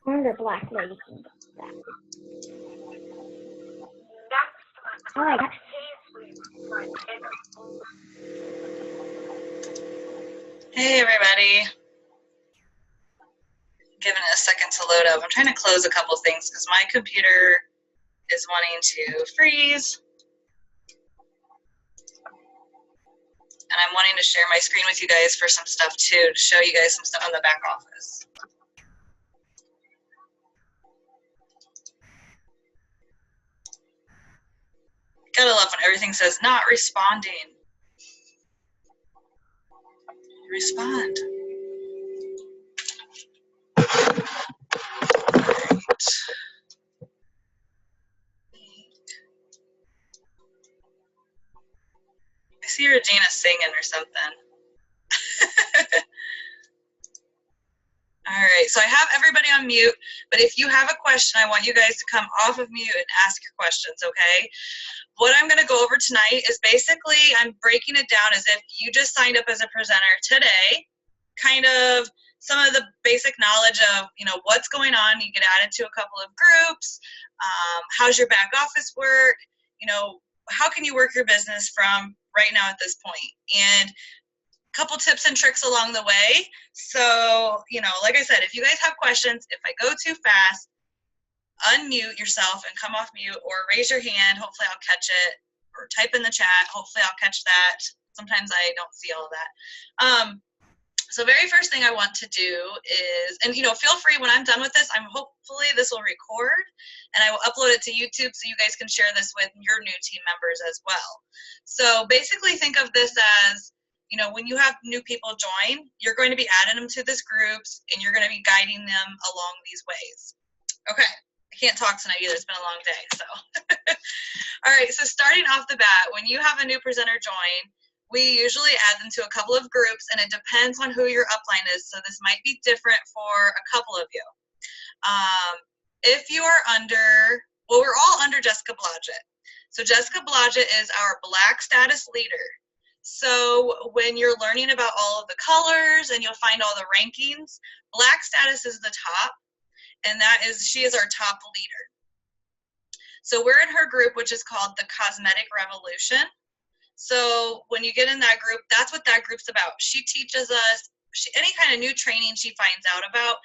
Under black lady. Oh my gosh. Hey everybody. Giving it a second to load up. I'm trying to close a couple things because my computer is wanting to freeze. And I'm wanting to share my screen with you guys for some stuff too, to show you guys some stuff on the back office. Gotta love when everything says not responding. Respond. Right. I see Regina singing or something. All right, so I have everybody on mute, but if you have a question, I want you guys to come off of mute and ask your questions, okay? What I'm gonna go over tonight is basically, I'm breaking it down as if you just signed up as a presenter today, kind of some of the basic knowledge of, you know, what's going on. You get added to a couple of groups, how's your back office work, you know, how can you work your business from right now at this point? And couple tips and tricks along the way. So, you know, like I said, if you guys have questions, if I go too fast, unmute yourself and come off mute, or raise your hand. Hopefully I'll catch it, or type in the chat. Hopefully I'll catch that. Sometimes I don't see all of that. So very first thing I want to do is, and you know, feel free when I'm done with this, hopefully this will record and I will upload it to YouTube so you guys can share this with your new team members as well. So basically think of this as, you know, when you have new people join, you're going to be adding them to this groups and you're going to be guiding them along these ways. Okay, I can't talk tonight either, it's been a long day, so. All right, so starting off the bat, when you have a new presenter join, we usually add them to a couple of groups, and it depends on who your upline is, so this might be different for a couple of you. If you are under, well, we're all under Jessica Blodgett. So Jessica Blodgett is our Black status leader. So when you're learning about all of the colors and you'll find all the rankings, Black status is the top, and that is, she is our top leader. So we're in her group, which is called the Cosmetic Revolution. So when you get in that group, that's what that group's about. She teaches us any kind of new training she finds out about,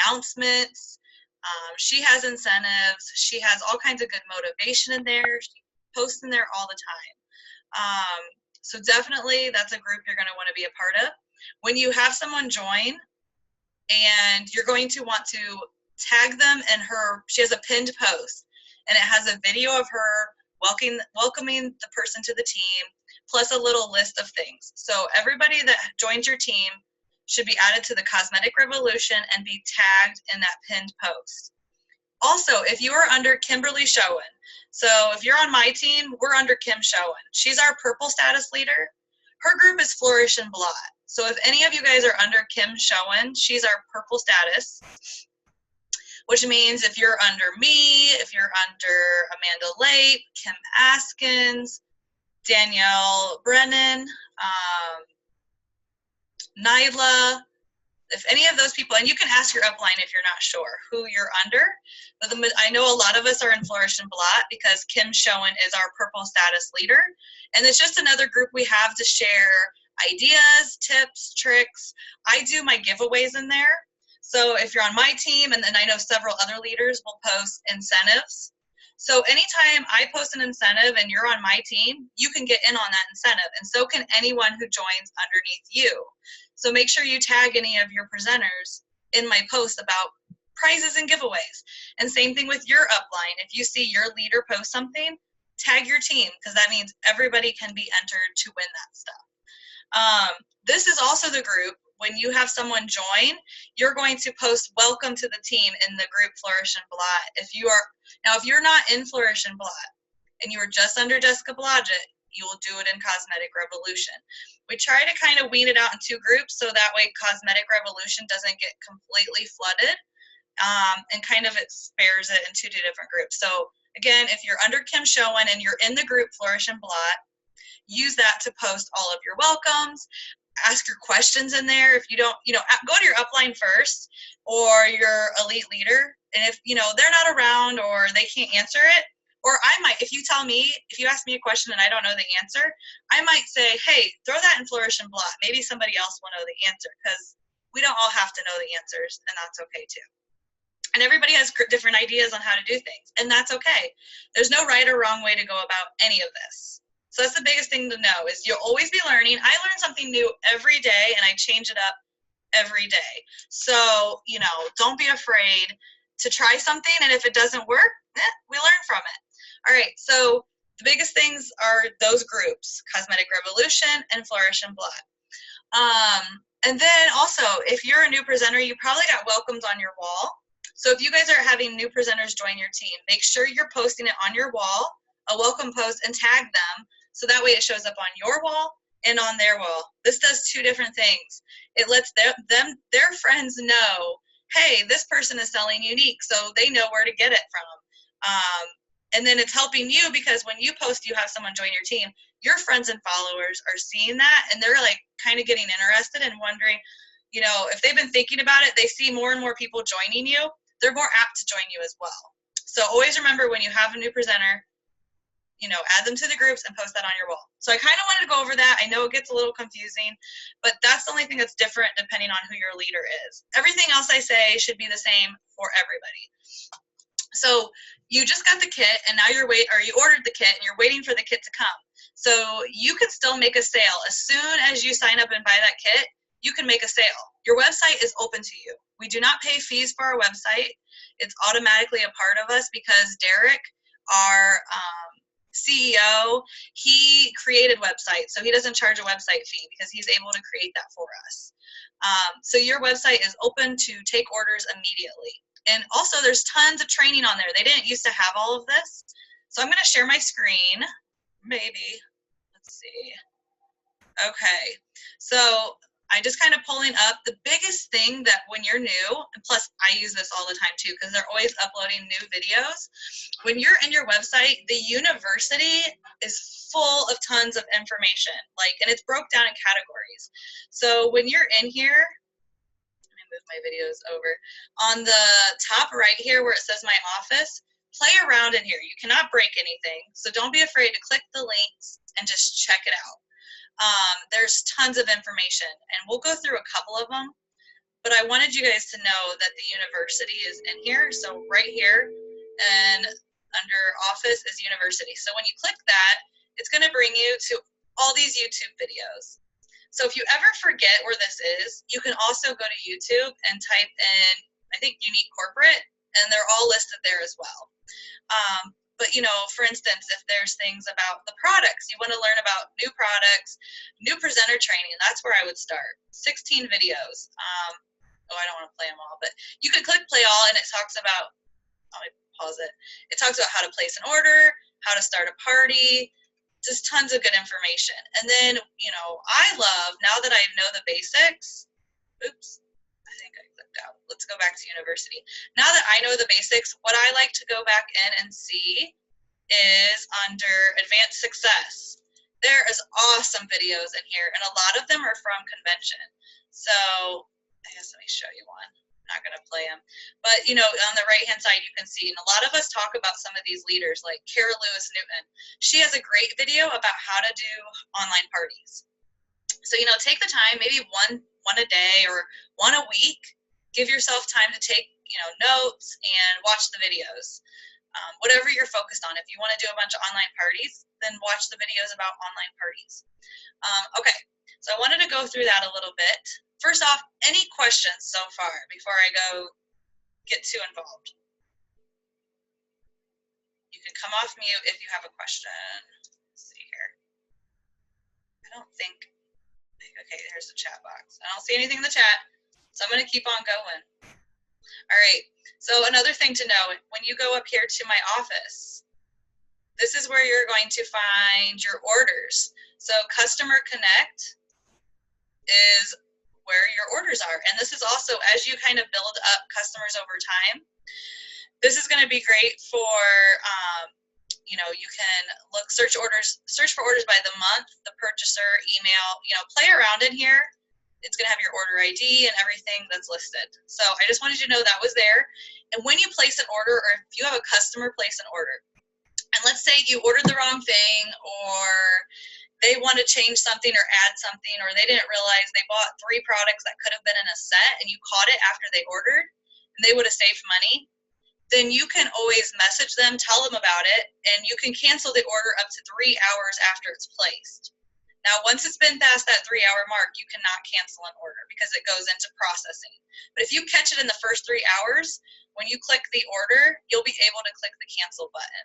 announcements. She has incentives. She has all kinds of good motivation in there. She posts in there all the time. So definitely that's a group you're going to want to be a part of. When you have someone join, and you're going to want to tag them in her, she has a pinned post, and it has a video of her welcoming the person to the team, plus a little list of things. So everybody that joins your team should be added to the Cosmetic Revolution and be tagged in that pinned post. Also, if you are under Kimberly Showen, so if you're on my team, we're under Kim Showen. She's our purple status leader. Her group is Flourish and Blot. So if any of you guys are under Kim Showen, she's our purple status, which means if you're under me, if you're under Amanda Late, Kim Askins, Danielle Brennan, Nyla, if any of those people, and you can ask your upline if you're not sure who you're under, but I know a lot of us are in Flourish and Blot because Kim Showen is our purple status leader, and it's just another group we have to share ideas, tips, tricks. I do my giveaways in there. So if you're on my team, and then I know several other leaders will post incentives. So anytime I post an incentive and you're on my team, you can get in on that incentive, and so can anyone who joins underneath you. So make sure you tag any of your presenters in my post about prizes and giveaways. And same thing with your upline. If you see your leader post something, tag your team, because that means everybody can be entered to win that stuff. This is also the group, when you have someone join, you're going to post welcome to the team in the group Flourish and Blot. If you're not in Flourish and Blot and you are just under Jessica Blodgett, you will do it in Cosmetic Revolution. We try to kind of wean it out in two groups so that way Cosmetic Revolution doesn't get completely flooded, and kind of it spares it in two different groups. So again, if you're under Kim Showen and you're in the group Flourish and Blot, use that to post all of your welcomes. ask your questions in there. If you don't, go to your upline first or your elite leader. And if, they're not around or they can't answer it, or I might, if you ask me a question and I don't know the answer, I might say, hey, throw that in Flourish and Blot. Maybe somebody else will know the answer, because we don't all have to know the answers, and that's okay too. And everybody has different ideas on how to do things, and that's okay. There's no right or wrong way to go about any of this. So that's the biggest thing to know, is you'll always be learning. I learn something new every day, and I change it up every day. So, don't be afraid to try something, and if it doesn't work, we learn from it. All right, so the biggest things are those groups, Cosmetic Revolution and Flourish and Blot. And then also, if you're a new presenter, you probably got welcomes on your wall. So if you guys are having new presenters join your team, make sure you're posting it on your wall, a welcome post, and tag them, so that way it shows up on your wall and on their wall. This does two different things. It lets their friends know, hey, this person is selling unique, so they know where to get it from. And then it's helping you, because when you post you have someone join your team, your friends and followers are seeing that, and they're like kind of getting interested and wondering, if they've been thinking about it, they see more and more people joining you, they're more apt to join you as well. So always remember, when you have a new presenter, add them to the groups and post that on your wall. So I kind of wanted to go over that. I know it gets a little confusing, but that's the only thing that's different depending on who your leader is. Everything else I say should be the same for everybody. So you just got the kit, and now you ordered the kit and you're waiting for the kit to come. So you can still make a sale. As soon as you sign up and buy that kit, you can make a sale. Your website is open to you. We do not pay fees for our website. It's automatically a part of us, because Derek, our CEO, he created websites, so he doesn't charge a website fee because he's able to create that for us. So your website is open to take orders immediately. And also, there's tons of training on there. They didn't used to have all of this. So I'm going to share my screen. Maybe. Let's see. Okay. So I just kind of pulling up the biggest thing that when you're new, and plus I use this all the time too, because they're always uploading new videos. When you're in your website, the university is full of tons of information, and it's broke down in categories. So when you're in here, move my videos over. On the top right here where it says my office, play around in here. You cannot break anything, so don't be afraid to click the links and just check it out. There's tons of information, and we'll go through a couple of them, but I wanted you guys to know that the university is in here. So right here, and under office is university. So when you click that, it's going to bring you to all these YouTube videos. So if you ever forget where this is, you can also go to YouTube and type in, I think, unique corporate, and they're all listed there as well. But, for instance, if there's things about the products, you want to learn about new products, new presenter training, that's where I would start. 16 videos. I don't want to play them all, but you could click play all, and it talks about, let me pause it. It talks about how to place an order, how to start a party, just tons of good information. And then, I love, now that I know the basics, oops, I think I clicked out. Let's go back to university. Now that I know the basics, what I like to go back in and see is under advanced success. There is awesome videos in here, and a lot of them are from convention. So I guess let me show you one. Not going to play them, but on the right hand side you can see, and a lot of us talk about some of these leaders, like Kara Lewis Newton. She has a great video about how to do online parties. So take the time, maybe one a day or one a week. Give yourself time to take notes and watch the videos, whatever you're focused on. If you want to do a bunch of online parties, then watch the videos about online parties. Okay, so I wanted to go through that a little bit. First off, any questions so far before I go get too involved? You can come off mute if you have a question. Let's see here. I don't think, okay, there's the chat box. I don't see anything in the chat, so I'm going to keep on going. All right, so another thing to know, when you go up here to my office, this is where you're going to find your orders. So Customer Connect is where your orders are. And this is also, as you kind of build up customers over time, this is going to be great for, you can search for orders by the month, the purchaser, email, play around in here. It's going to have your order ID and everything that's listed. So I just wanted you to know that was there. And when you place an order, or if you have a customer place an order, and let's say you ordered the wrong thing, or they want to change something or add something, or they didn't realize they bought 3 products that could have been in a set and you caught it after they ordered and they would have saved money, then you can always message them, tell them about it, and you can cancel the order up to 3 hours after it's placed. Now, once it's been past that 3-hour mark, you cannot cancel an order because it goes into processing. But if you catch it in the first 3 hours, when you click the order, you'll be able to click the cancel button.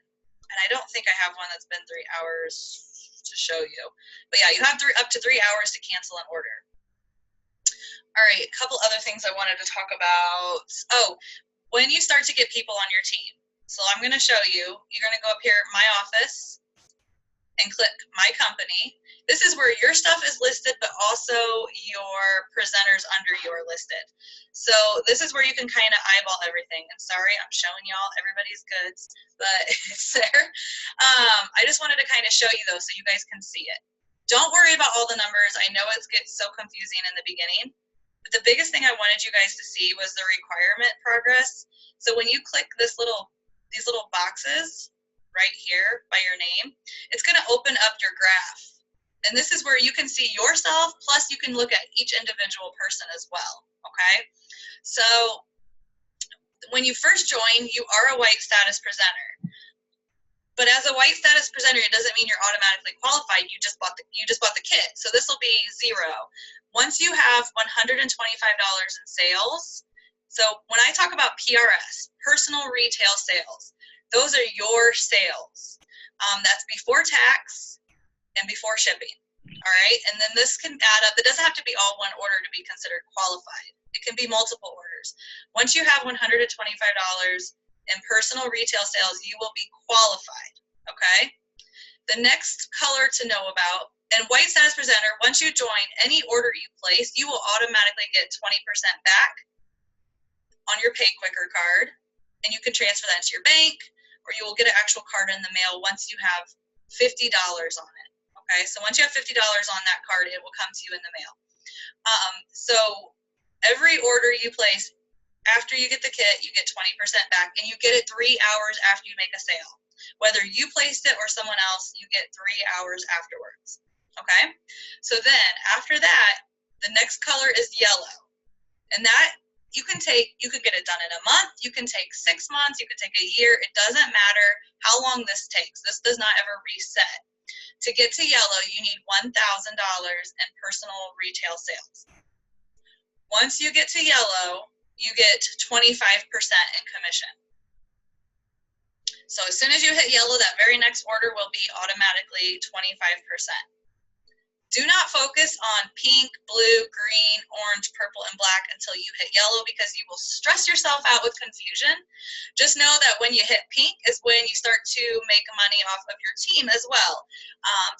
And I don't think I have one that's been 3 hours to show you. But yeah, you have up to 3 hours to cancel an order. All right, a couple other things I wanted to talk about. Oh, when you start to get people on your team. So I'm going to show you. You're going to go up here, My Office, and click My Company. This is where your stuff is listed, but also your presenters under you are listed. So this is where you can kind of eyeball everything. And sorry, I'm showing y'all everybody's goods, but it's there. I just wanted to kind of show you though, so you guys can see it. Don't worry about all the numbers. I know it gets so confusing in the beginning, but the biggest thing I wanted you guys to see was the requirement progress. So when you click these little boxes right here by your name, it's going to open up your graph. And this is where you can see yourself, plus you can look at each individual person as well, okay? So when you first join, you are a white status presenter. But as a white status presenter, it doesn't mean you're automatically qualified. You just bought the kit. So this will be 0. Once you have $125 in sales, so when I talk about PRS, personal retail sales, those are your sales. That's before tax and before shipping. All right, and then this can add up. It doesn't have to be all one order to be considered qualified. It can be multiple orders. Once you have $125 in personal retail sales, you will be qualified. Okay. The next color to know about, and white status presenter, once you join, any order you place, you will automatically get 20% back on your Pay Quicker card, and you can transfer that to your bank, or you will get an actual card in the mail once you have $50 on it. Okay, so once you have $50 on that card, it will come to you in the mail. So every order you place, after you get the kit, you get 20% back, and you get it 3 hours after you make a sale. Whether you placed it or someone else, you get 3 hours afterwards. Okay, so then after that, the next color is yellow, and that you can get it done in a month, you can take 6 months, you can take a year. It doesn't matter how long this takes. This does not ever reset. To get to yellow, you need $1,000 in personal retail sales. Once you get to yellow, you get 25% in commission. So as soon as you hit yellow, that very next order will be automatically 25%. Do not focus on pink, blue, green, orange, purple, and black until you hit yellow, because you will stress yourself out with confusion. Just know that when you hit pink is when you start to make money off of your team as well.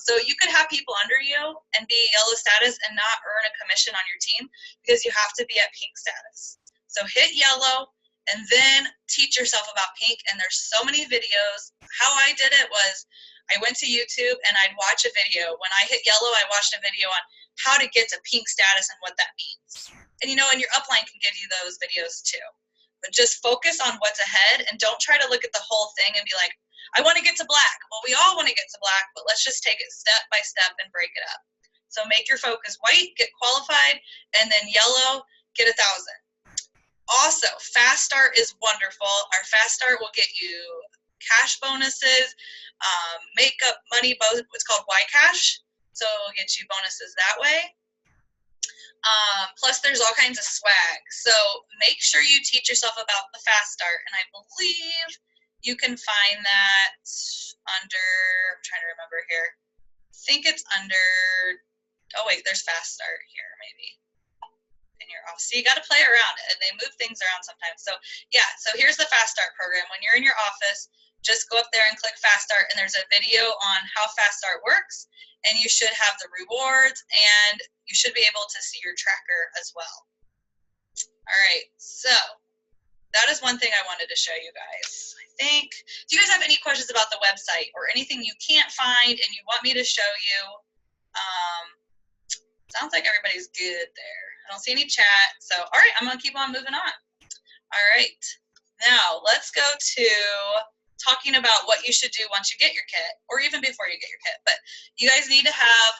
So you could have people under you and be yellow status and not earn a commission on your team because you have to be at pink status. So hit yellow and then teach yourself about pink. And there's so many videos. How I did it was, I went to YouTube and I'd watch a video. When I hit yellow, I watched a video on how to get to pink status and what that means. And and your upline can give you those videos too. But just focus on what's ahead and don't try to look at the whole thing and be like, I want to get to black. Well, we all want to get to black, but let's just take it step by step and break it up. So make your focus white, get qualified, and then yellow, get 1,000. Also, Fast Start is wonderful. Our Fast Start will get you cash bonuses, makeup money, both. It's called Y-Cash, so it'll get you bonuses that way. Plus, there's all kinds of swag. So make sure you teach yourself about the Fast Start, and I believe you can find that under, I'm trying to remember here. I think it's under, oh wait, there's Fast Start here, maybe. In your office. So you got to play around, and they move things around sometimes. So yeah, so here's the Fast Start program. When you're in your office, just go up there and click Fast Start, and there's a video on how Fast Start works, and you should have the rewards, and you should be able to see your tracker as well. All right, so that is one thing I wanted to show you guys. I think, do you guys have any questions about the website or anything you can't find and you want me to show you? Sounds like everybody's good there. I don't see any chat. So, all right, I'm going to keep on moving on. All right. Now, let's go to talking about what you should do once you get your kit, or even before you get your kit. But you guys need to have,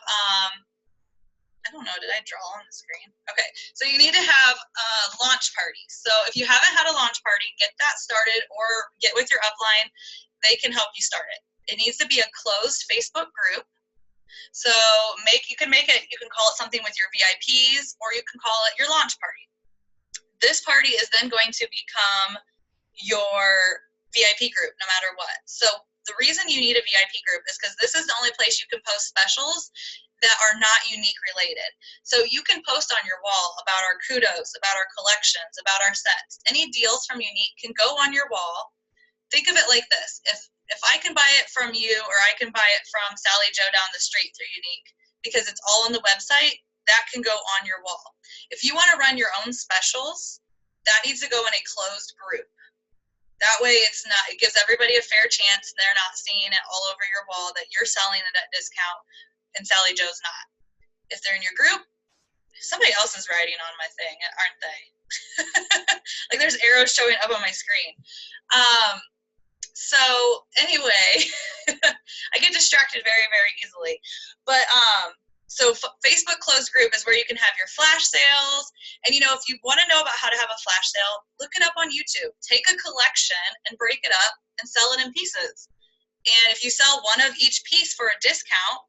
I don't know, did I draw on the screen? Okay, so you need to have launch parties. So if you haven't had a launch party, get that started, or get with your upline. They can help you start it. It needs to be a closed Facebook group. So you can call it something with your VIPs, or you can call it your launch party. This party is then going to become your VIP group no matter what. So the reason you need a VIP group is because this is the only place you can post specials that are not unique related. So you can post on your wall about our kudos, about our collections, about our sets. Any deals from Unique can go on your wall. Think of it like this. If I can buy it from you, or I can buy it from Sally Joe down the street through Unique, because it's all on the website, that can go on your wall. If you want to run your own specials, that needs to go in a closed group. That way it gives everybody a fair chance, and they're not seeing it all over your wall that you're selling it at discount and Sally Joe's not. If they're in your group, somebody else is writing on my thing, aren't they? Like there's arrows showing up on my screen. So anyway, I get distracted very, very easily. But so Facebook closed group is where you can have your flash sales. And, you know, if you want to know about how to have a flash sale, look it up on YouTube. Take a collection and break it up and sell it in pieces. And if you sell one of each piece for a discount,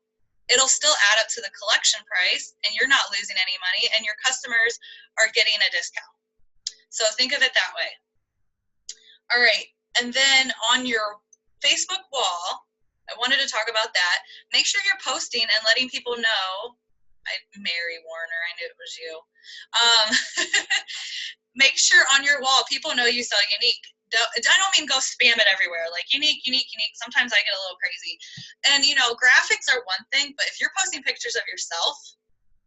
it'll still add up to the collection price, and you're not losing any money, and your customers are getting a discount. So think of it that way. All right, and then on your Facebook wall, I wanted to talk about that. Make sure you're posting and letting people know. Mary Warner, I knew it was you. Make sure on your wall people know you sell Unique. I don't mean go spam it everywhere, like unique. Sometimes I get a little crazy. And, you know, graphics are one thing, but if you're posting pictures of yourself,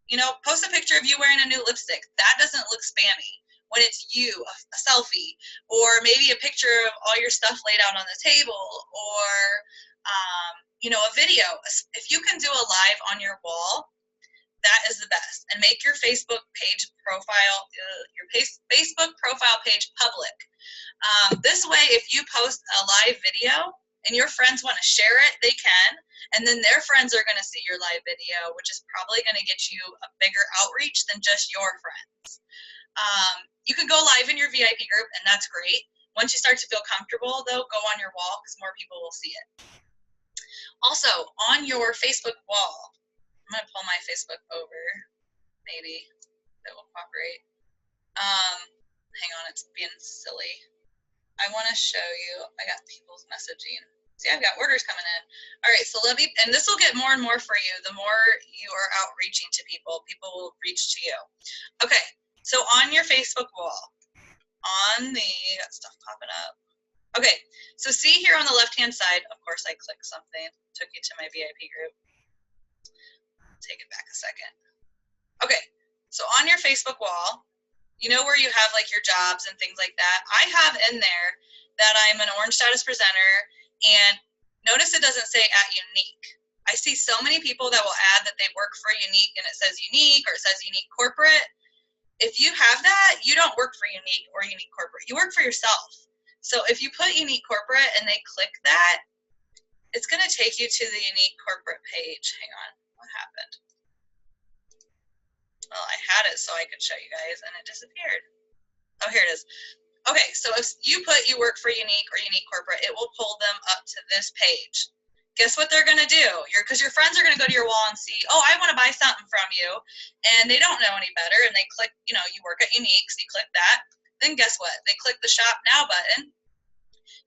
you know, post a picture of you wearing a new lipstick. That doesn't look spammy. When it's you, a selfie, or maybe a picture of all your stuff laid out on the table, or, you know, a video. If you can do a live on your wall, that is the best. And make your Facebook page profile, Facebook profile page public. This way, if you post a live video and your friends want to share it, they can. And then their friends are going to see your live video, which is probably going to get you a bigger outreach than just your friends. You can go live in your VIP group, and that's great. Once you start to feel comfortable, though, go on your wall because more people will see it. Also, on your Facebook wall, I'm going to pull my Facebook over. Maybe that will cooperate. Hang on, it's being silly. I want to show you. I got people's messaging. See, I've got orders coming in. All right, so and this will get more and more for you. The more you are outreaching to people, people will reach to you. Okay, so on your Facebook wall, got stuff popping up. Okay, so see here on the left-hand side, of course I clicked something, took you to my VIP group. Take it back a second. Okay, so on your Facebook wall, you know where you have like your jobs and things like that? I have in there that I'm an orange status presenter, and notice it doesn't say @Unique. I see so many people that will add that they work for Unique and it says Unique or it says Unique Corporate. If you have that, you don't work for Unique or Unique Corporate. You work for yourself. So if you put Unique Corporate and they click that, it's going to take you to the Unique Corporate page. Hang on, what happened? Well, I had it so I could show you guys, and it disappeared. Oh, here it is. Okay, so if you put you work for Unique or Unique Corporate, it will pull them up to this page. Guess what they're going to do? Because your friends are going to go to your wall and see, oh, I want to buy something from you, and they don't know any better, and they click, you know, you work at Unique, so you click that. Then guess what? They click the Shop Now button.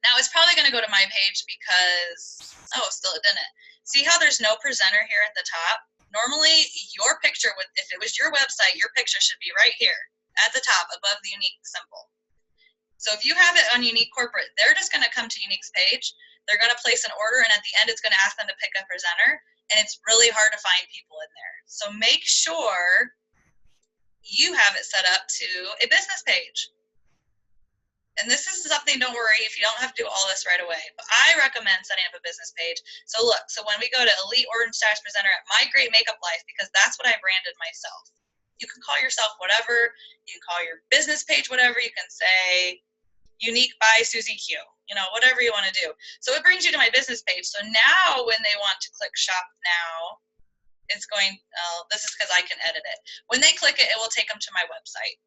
Now, it's probably going to go to my page because, oh, still it didn't. See how there's no presenter here at the top? Normally, your picture, if it was your website, your picture should be right here at the top above the Unique symbol. So if you have it on Unique Corporate, they're just going to come to Unique's page. They're going to place an order, and at the end, it's going to ask them to pick a presenter, and it's really hard to find people in there. So make sure you have it set up to a business page. And this is something, don't worry, if you don't have to do all this right away, but I recommend setting up a business page. So look, so when we go to Elite Orange Stash Presenter at My Great Makeup Life, because that's what I branded myself. You can call yourself whatever. You can call your business page whatever. You can say Unique by Susie Q, whatever you want to do. So it brings you to my business page. So now when they want to click shop now, it's going, this is because I can edit it. When they click it, it will take them to my website.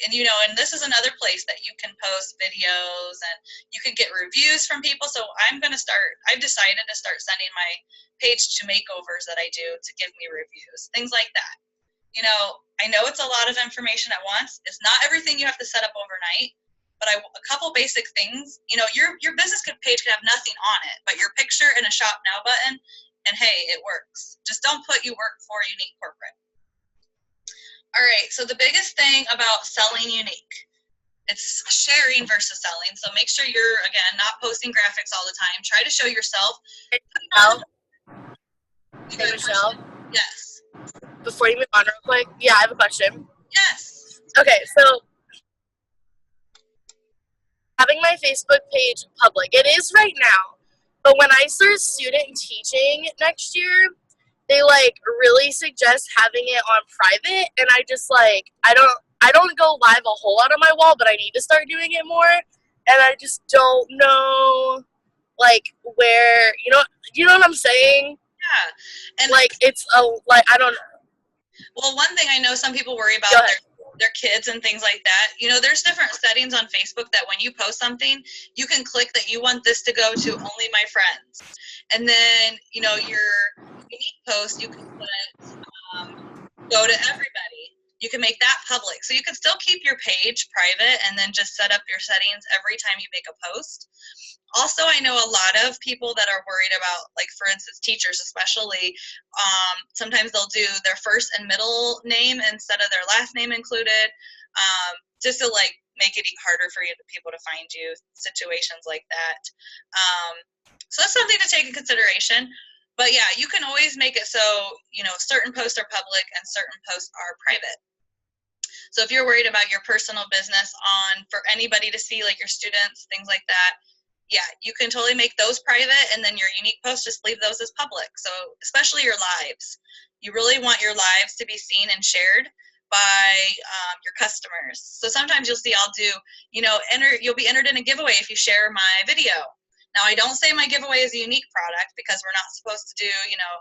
And this is another place that you can post videos and you can get reviews from people. So I've decided to start sending my page to makeovers that I do to give me reviews, things like that. I know it's a lot of information at once. It's not everything you have to set up overnight, but a couple basic things. Your business page could have nothing on it, but your picture and a shop now button, and hey, it works. Just don't put you work for Unique Corporate. All right, so the biggest thing about selling Unique, it's sharing versus selling. So make sure you're, again, not posting graphics all the time. Try to show yourself. Hey, Michelle? Yes. Before you move on real quick, I have a question. Yes. Okay, so having my Facebook page public, it is right now, but when I start student teaching next year, they really suggest having it on private, and I just I don't go live a whole lot on my wall, but I need to start doing it more, and I just don't know where, you know what I'm saying? Yeah. And it's I don't know. Well, one thing I know some people worry about their kids and things like that. There's different settings on Facebook that when you post something, you can click that you want this to go to only my friends. And then, your Unique post, you can put go to everybody. You can make that public. So you can still keep your page private and then just set up your settings every time you make a post. Also, I know a lot of people that are worried about, for instance, teachers especially, sometimes they'll do their first and middle name instead of their last name included, just to make it harder for people to find you, situations like that. So that's something to take in consideration. But yeah, you can always make it so, certain posts are public and certain posts are private. So if you're worried about your personal business for anybody to see, your students, things like that, yeah, you can totally make those private, and then your Unique posts, just leave those as public. So especially your lives. You really want your lives to be seen and shared by your customers. So sometimes you'll see I'll do, you'll be entered in a giveaway if you share my video. Now, I don't say my giveaway is a Unique product because we're not supposed to do,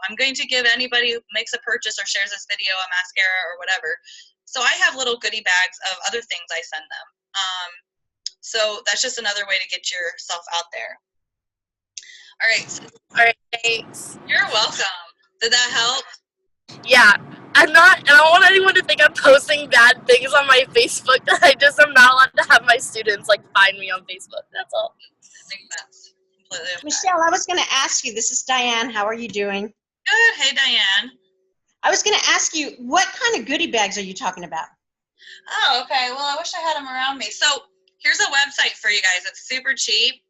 I'm going to give anybody who makes a purchase or shares this video a mascara or whatever. So I have little goodie bags of other things I send them. So that's just another way to get yourself out there. All right, thanks. You're welcome. Did that help? Yeah. I don't want anyone to think I'm posting bad things on my Facebook. I just am not allowed to have my students find me on Facebook. That's all. I think that's completely okay. Michelle, I was going to ask you, this is Diane. How are you doing? Good. Hey, Diane. I was going to ask you, what kind of goodie bags are you talking about? Oh, okay. Well, I wish I had them around me. So here's a website for you guys. It's super cheap,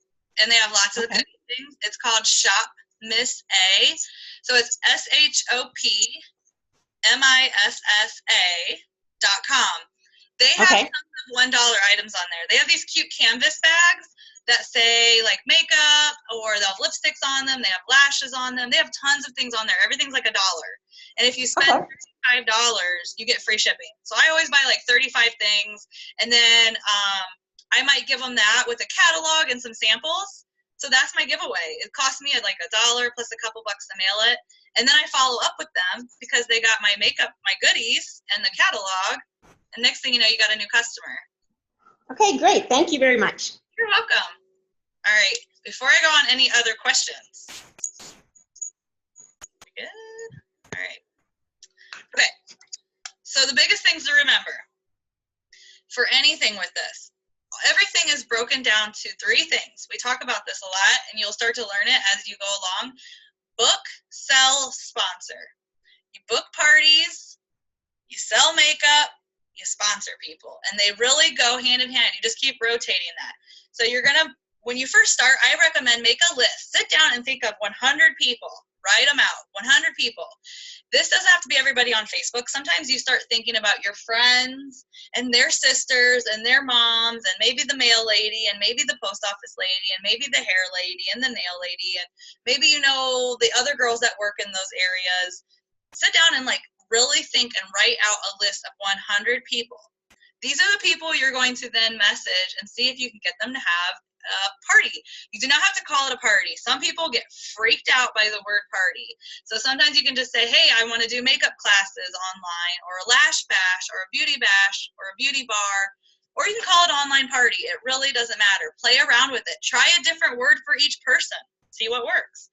and they have lots of good things. It's called Shop Miss A. So it's shopmissa.com. They have tons of $1 items on there. They have these cute canvas bags that say makeup, or they'll have lipsticks on them. They have lashes on them. They have tons of things on there. Everything's $1. And if you spend $35, you get free shipping. So I always buy 35 things, and then I might give them that with a catalog and some samples. So that's my giveaway. It cost me $1 plus a couple bucks to mail it. And then I follow up with them because they got my makeup, my goodies, and the catalog. And next thing you know, you got a new customer. Okay, great. Thank you very much. You're welcome. All right. Before I go on, any other questions? Good. All right. Okay. So the biggest things to remember for anything with this, everything is broken down to 3 things. We talk about this a lot, and you'll start to learn it as you go along. Book, sell, sponsor. You book parties, you sell makeup, you sponsor people, and they really go hand in hand. You just keep rotating that. So you're going to, when you first start, I recommend make a list. Sit down and think of 100 people. Write them out, 100 people. This doesn't have to be everybody on Facebook. Sometimes you start thinking about your friends and their sisters and their moms and maybe the mail lady and maybe the post office lady and maybe the hair lady and the nail lady and maybe the other girls that work in those areas. Sit down and really think and write out a list of 100 people. These are the people you're going to then message and see if you can get them to have a party. You do not have to call it a party. Some people get freaked out by the word party. So sometimes you can just say, hey, I want to do makeup classes online, or a lash bash, or a beauty bash, or a beauty bar, or you can call it online party. It really doesn't matter. Play around with it. Try a different word for each person. See what works.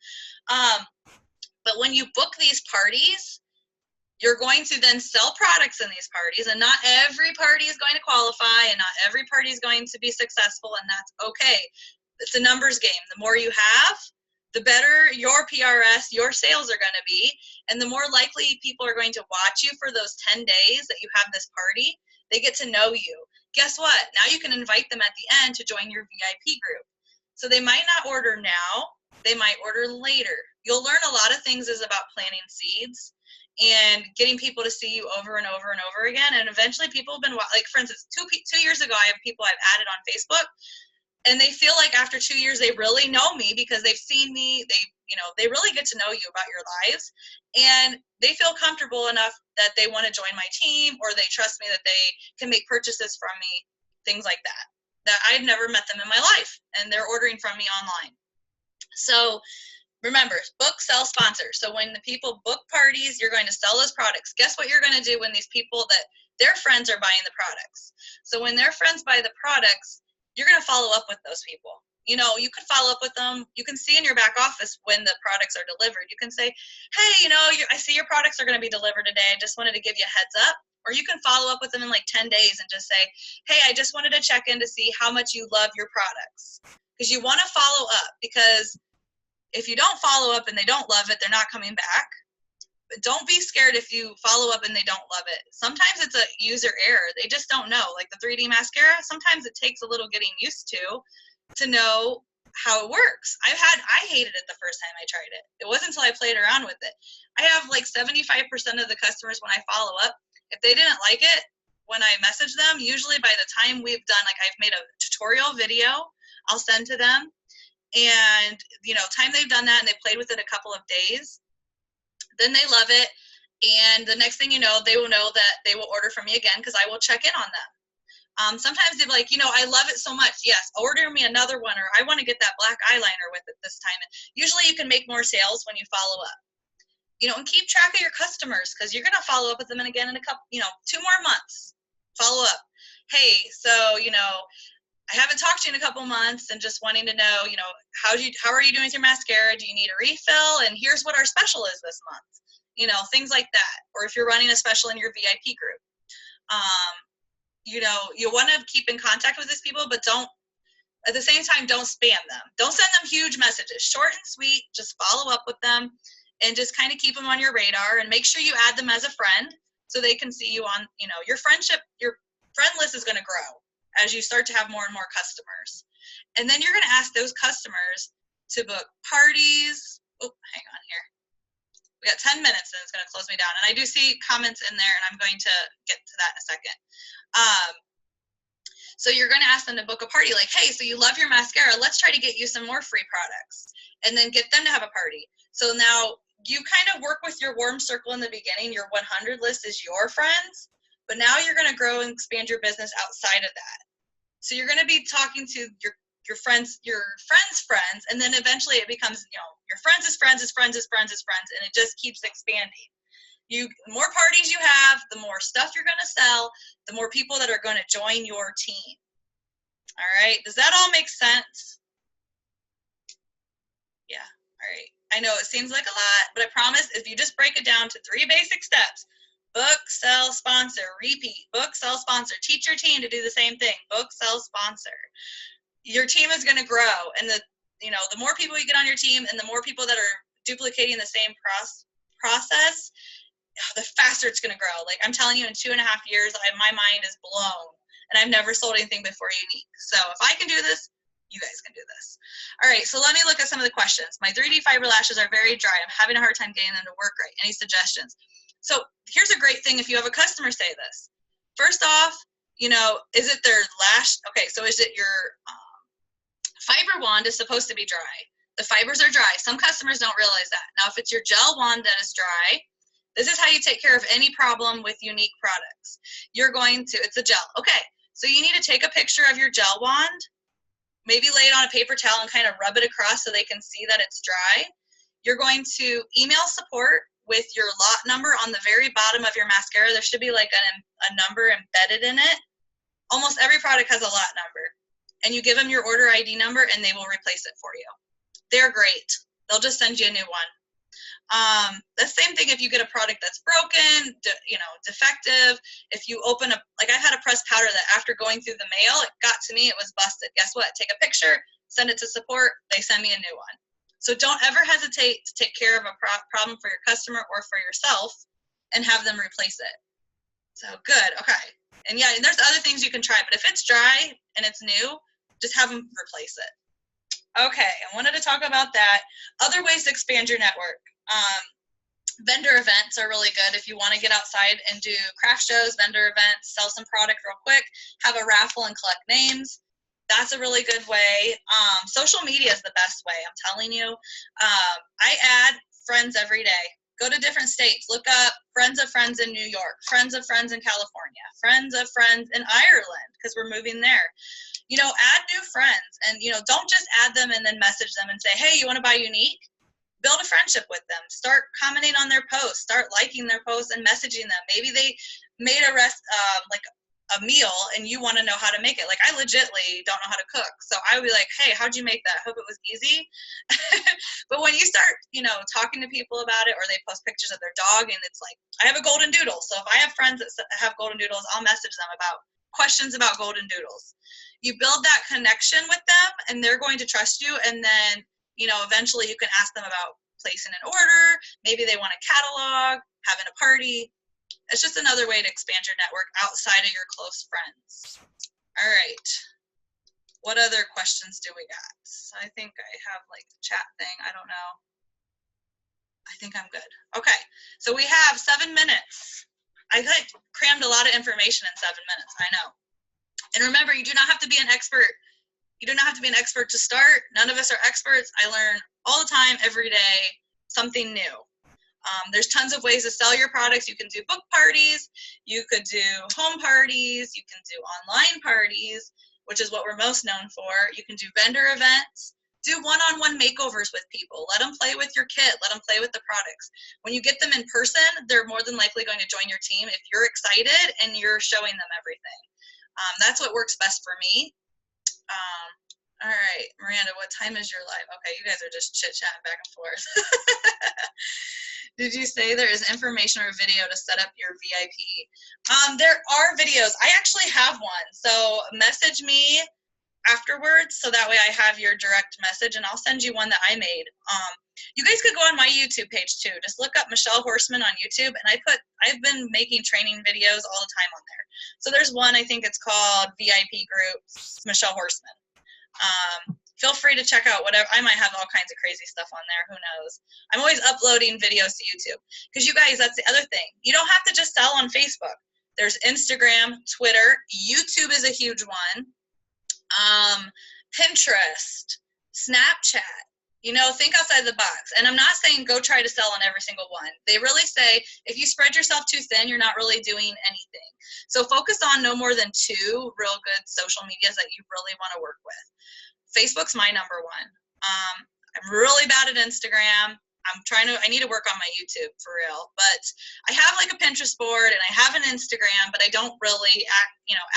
But when you book these parties, you're going to then sell products in these parties, and not every party is going to qualify, and not every party is going to be successful, and that's okay. It's a numbers game. The more you have, the better your PRS, your sales are going to be, and the more likely people are going to watch you for those 10 days that you have this party. They get to know you. Guess what? Now you can invite them at the end to join your VIP group. So they might not order now. They might order later. You'll learn a lot of things is about planting seeds and getting people to see you over and over and over again. And eventually people have been, like, for instance, 2 years ago, I have people I've added on Facebook, and they feel like after 2 years, they really know me because they've seen me. They really get to know you about your lives, and they feel comfortable enough that they want to join my team, or they trust me that they can make purchases from me, things like that I've never met them in my life, and they're ordering from me online. So remember, book, sell, sponsor. So when the people book parties, you're going to sell those products. Guess what you're going to do when these people that their friends are buying the products? So when their friends buy the products, you're going to follow up with those people. You could follow up with them. You can see in your back office when the products are delivered. You can say, hey, I see your products are going to be delivered today. I just wanted to give you a heads up. Or you can follow up with them in like 10 days and just say, hey, I just wanted to check in to see how much you love your products. Because you want to follow up, because if you don't follow up and they don't love it, they're not coming back. But don't be scared if you follow up and they don't love it. Sometimes it's a user error. They just don't know. Like the 3D mascara, sometimes it takes a little getting used to know how it works. I hated it the first time I tried it. It wasn't until I played around with it. I have like 75% of the customers when I follow up, if they didn't like it, when I message them, usually by the time we've done, like I've made a tutorial video, I'll send to them. And, time they've done that and they played with it a couple of days, then they love it. And the next thing you know, they will know that they will order from me again because I will check in on them. Sometimes they're like, I love it so much. Yes, order me another one, or I want to get that black eyeliner with it this time. Usually you can make more sales when you follow up. And keep track of your customers, because you're going to follow up with them again in a couple, 2 more months. Follow up. Hey, so, I haven't talked to you in a couple months and just wanting to know, how are you doing with your mascara? Do you need a refill? And here's what our special is this month. Things like that. Or if you're running a special in your VIP group. You want to keep in contact with these people, but at the same time, don't spam them. Don't send them huge messages. Short and sweet, just follow up with them and just kind of keep them on your radar, and make sure you add them as a friend so they can see you on, your friend list is going to grow as you start to have more and more customers. And then you're going to ask those customers to book parties. Oh, hang on here. We got 10 minutes and it's going to close me down. And I do see comments in there, and I'm going to get to that in a second. So you're going to ask them to book a party, like, hey, so you love your mascara. Let's try to get you some more free products, and then get them to have a party. So now you kind of work with your warm circle in the beginning. Your 100 list is your friends, but now you're going to grow and expand your business outside of that. So you're going to be talking to your friends' friends, and then eventually it becomes, your friends' friends' friends', and it just keeps expanding. The more parties you have, the more stuff you're going to sell, the more people that are going to join your team. All right. Does that all make sense? Yeah. All right. I know it seems like a lot, but I promise if you just break it down to 3 basic steps: book, sell, sponsor, repeat, book, sell, sponsor. Teach your team to do the same thing. Book, sell, sponsor. Your team is going to grow, and the more people you get on your team, and the more people that are duplicating the same process, the faster it's going to grow. Like I'm telling you, in 2.5 years, my mind is blown, and I've never sold anything before unique. So if I can do this, you guys can do this. All right, so let me look at some of the questions. My 3D fiber lashes are very dry. I'm having a hard time getting them to work right. Any suggestions? So here's a great thing if you have a customer say this. First off, is it their lash? Okay, so is it your fiber wand is supposed to be dry. The fibers are dry. Some customers don't realize that. Now, if it's your gel wand that is dry, This is how you take care of any problem with unique products. You're going to, it's a gel. Okay, so you need to take a picture of your gel wand, maybe lay it on a paper towel and kind of rub it across so they can see that it's dry. You're going to email support with your lot number on the very bottom of your mascara. There should be like a number embedded in it. Almost every product has a lot number. And you give them your order ID number and they will replace it for you. They're great. They'll just send you a new one. The same thing if you get a product that's broken, defective. If you open like I had a pressed powder that after going through the mail, it got to me, it was busted. Guess what? Take a picture, send it to support, they send me a new one. So don't ever hesitate to take care of a problem for your customer or for yourself and have them replace it. So good, okay. And yeah, and there's other things you can try, but if it's dry and it's new, just have them replace it. Okay, I wanted to talk about that. Other ways to expand your network. Vendor events are really good if you want to get outside and do craft shows, vendor events, sell some product real quick, have a raffle and collect names. That's a really good way. Social media is the best way, I'm telling you. I add friends every day. Go to different states. Look up friends of friends in New York, friends of friends in California, friends of friends in Ireland, because we're moving there. Add new friends, and, don't just add them and then message them and say, hey, you want to buy Unique? Build a friendship with them. Start commenting on their posts. Start liking their posts and messaging them. Maybe they made like a meal and you want to know how to make it. Like I legitly don't know how to cook. So I would be like, hey, how'd you make that? Hope it was easy. But when you start, talking to people about it, or they post pictures of their dog and it's like, I have a golden doodle. So if I have friends that have golden doodles, I'll message them about questions about golden doodles. You build that connection with them and they're going to trust you. And then, eventually you can ask them about placing an order. Maybe they want a catalog, having a party. It's just another way to expand your network outside of your close friends. All right. What other questions do we got? I think I have like the chat thing. I don't know. I think I'm good. Okay. So we have 7 minutes. I crammed a lot of information in 7 minutes. I know. And remember, you do not have to be an expert. You do not have to be an expert to start. None of us are experts. I learn all the time, every day, something new. There's tons of ways to sell your products. You can do book parties. You could do home parties. You can do online parties, which is what we're most known for. You can do vendor events. Do one-on-one makeovers with people. Let them play with your kit. Let them play with the products. When you get them in person, they're more than likely going to join your team if you're excited and you're showing them everything. That's what works best for me. All right, Miranda, what time is your live? Okay, you guys are just chit-chatting back and forth. Did you say there is information or video to set up your VIP? There are videos. I actually have one. So message me afterwards so that way I have your direct message and I'll send you one that I made. You guys could go on my YouTube page too. Just look up Michelle Horseman on YouTube, and I've been making training videos all the time on there. So there's one, I think it's called VIP Groups Michelle Horseman. Feel free to check out whatever. I might have all kinds of crazy stuff on there. Who knows? I'm always uploading videos to YouTube because you guys, that's the other thing. You don't have to just sell on Facebook. There's Instagram, Twitter, YouTube is a huge one. Pinterest, Snapchat. Think outside the box. And I'm not saying go try to sell on every single one. They really say if you spread yourself too thin, you're not really doing anything. So focus on no more than 2 real good social medias that you really want to work with. Facebook's my number one. I'm really bad at Instagram. I need to work on my YouTube for real. But I have like a Pinterest board and I have an Instagram, but I don't really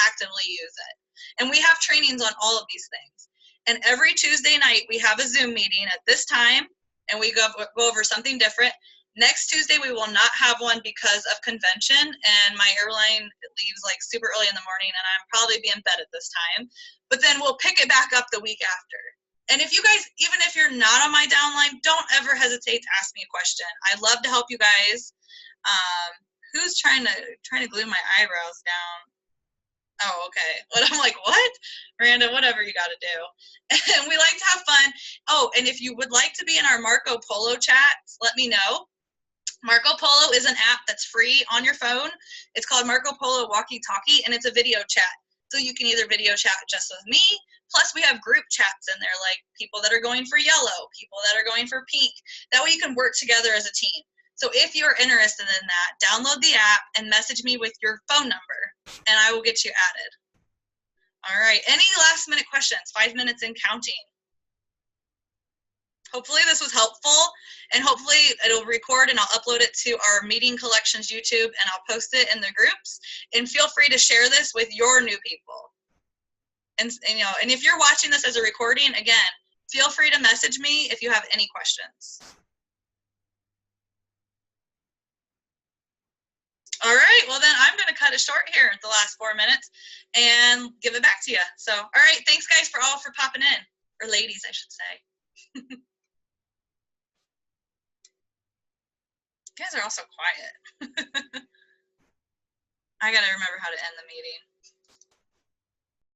actively use it. And we have trainings on all of these things. And every Tuesday night, we have a Zoom meeting at this time, and we go over something different. Next Tuesday, we will not have one because of convention, and my airline leaves like super early in the morning, and I'm probably be in bed at this time. But then we'll pick it back up the week after. And if you guys, even if you're not on my downline, don't ever hesitate to ask me a question. I love to help you guys. Who's trying to glue my eyebrows down? Oh, okay. But I'm like, what? Miranda, whatever you got to do. And we like to have fun. Oh, and if you would like to be in our Marco Polo chats, let me know. Marco Polo is an app that's free on your phone. It's called Marco Polo Walkie Talkie, and it's a video chat. So you can either video chat just with me, plus we have group chats in there, like people that are going for yellow, people that are going for pink. That way you can work together as a team. So if you're interested in that, download the app and message me with your phone number, and I will get you added. All right, any last minute questions? 5 minutes and counting. Hopefully this was helpful, and hopefully it'll record and I'll upload it to our Meeting Collections YouTube, and I'll post it in the groups. And feel free to share this with your new people. And if you're watching this as a recording, again, feel free to message me if you have any questions. All right, well then I'm gonna cut it short here at the last 4 minutes and give it back to you. So, all right, thanks guys for popping in, or ladies, I should say. You guys are all so quiet. I gotta remember how to end the meeting.